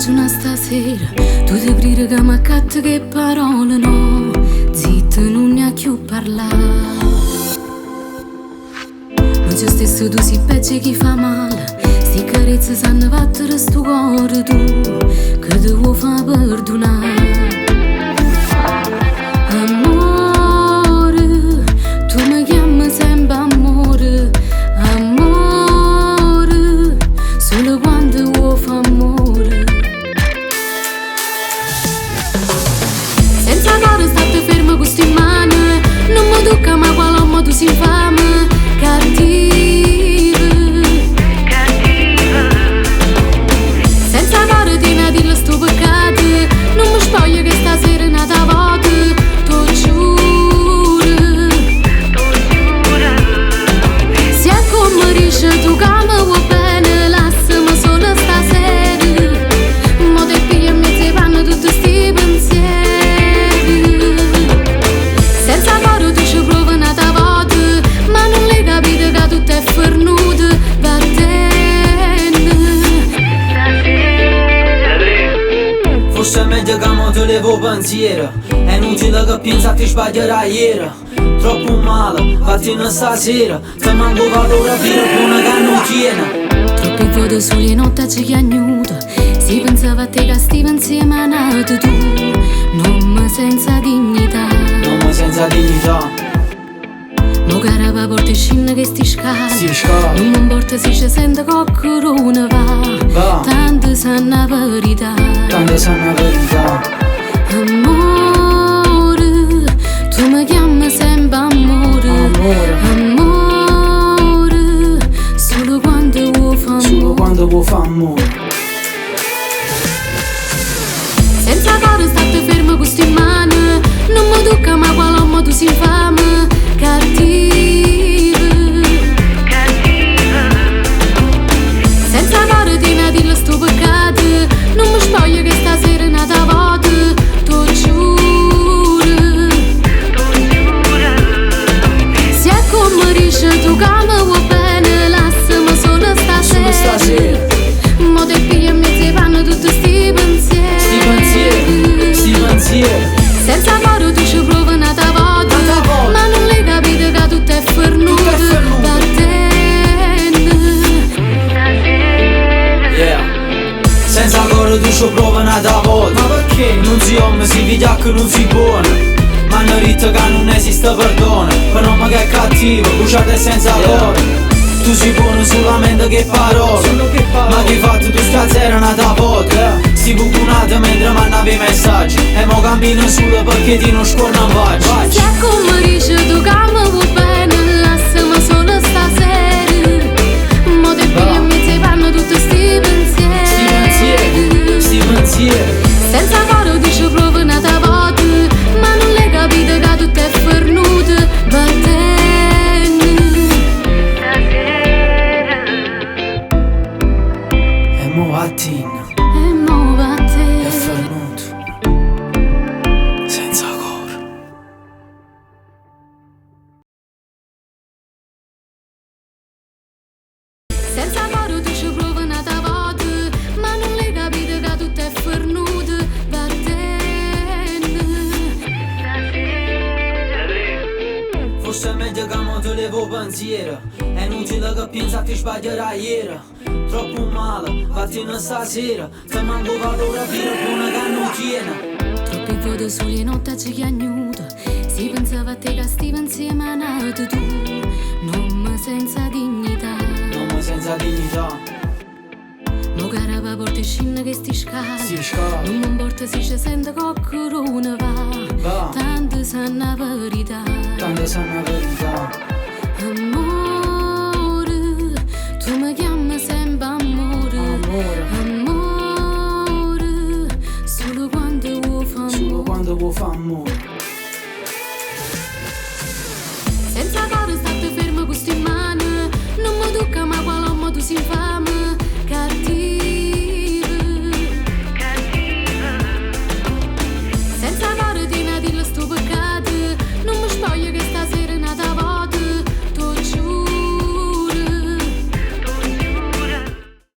suona stasera, tu ti aprire che mi accatti che parole no, zitta non ne ha più parlare. Non c'è stesso tu si peggio chi fa male, sti carezze sanno battere sto cuore tu, che ti vuoi fa perdonare. Amore, tu mi chiami sempre amore, amore, solo quando vuoi fa amore. Senza cuore state fermo con sti mani, non mi tocca ma quale modo si infame, cattiva, cattiva. Senza cuore ti ne dillo sto peccato, non mi spoglio che stasera è nata volta, tu giuro, tu giuro. Se è come dici tu che mi vuoi bene, lasciami solo stasera, mo te piglia in mezzo ai panni tutti sti pensieri. Senza cuore tu ci provi un'altra volta, ma non l'hai capito che tutto è fornuto, va bene. Forse è meglio che mo te levo pensiero, è inutile che pensa che sbaglierai ieri. Troppo male, vattene stasera, ti manco valore a vivere buona che non tiene. Troppi vuoti soli e notte ci chiagnuto, si pensava a te che stivi insieme a nato tu, non mi senza dignità. Non mi senza dignità. Mo cara va porta e scinna che sti scala, Si scala. non mi importa se ci sente qualcuno va, tanto sanno la verità. Tanto sanno la verità. Amore, tu mi chiami sempre amore, Amore. amore, solo quando vuoi fa Solo amore. quando vuoi fa amore. Senza cuore state fermo con sti mani, non mi tocca ma quale modo si infame, cattiva, cattiva. Senza cuore ti ne dillo sto peccato, non mi spoglio che stasera è nata volta, tu giuro, tu giuro. Se è come dici tu che mi vuoi bene, lasciami solo Solo stasera. mo te piglia in mezzo ai panni tutti sti pensieri. Sti pensieri, sti pensieri. Senza cuore tu ci provi un'altra volta, ma non l'hai capito che tutto è fornuto, va bene. Yeah. Senza cuore tu ci provi un'altra volta. Ma perché? Non si ama, si vede che non si buona. Ma hanno detto che non esiste perdono, per un uomo che è cattivo, bruciate senza cuore. Tu sei buono solamente che parole, ma che hai fatto tu stasera un'altra volta. Si bucunate mentre mandavi i messaggi, e mo cammino solo perché ti non scorna in faccia. Se è come dici tu che mi vuoi bene, lasciami solo stasera, mo te piglia in mezzo ai panni tutti sti pensieri. Sti pensieri, sti pensieri. Senza cuore tu ci provi un'altra volta, ma non l'hai capito che tutto è fornuto, va bene. E mo vattene, E mo va a è te. fernuto, senza cuore. Senza cuore tu ci provi un'altra volta, ma non l'hai capito che tutto è fornuto, va bene. Forse è meglio che mo te levo pensiero, è inutile che pensa che sbaglierai ieri. Troppo male, vattene stasera, ti manco valore a vivere buona che non tiene. Troppi vuoti soli e notte ci chiagnuto, si pensava a te che stivi insieme a nato tu, non mi senza dignità. Non mi senza dignità. Mo cara va porta e scinna che sti scala, Si scala. non mi importa se ci sente qualcuno va, tanto sanno la verità. Tanto sanno la verità. Amore, tu mi chiami sempre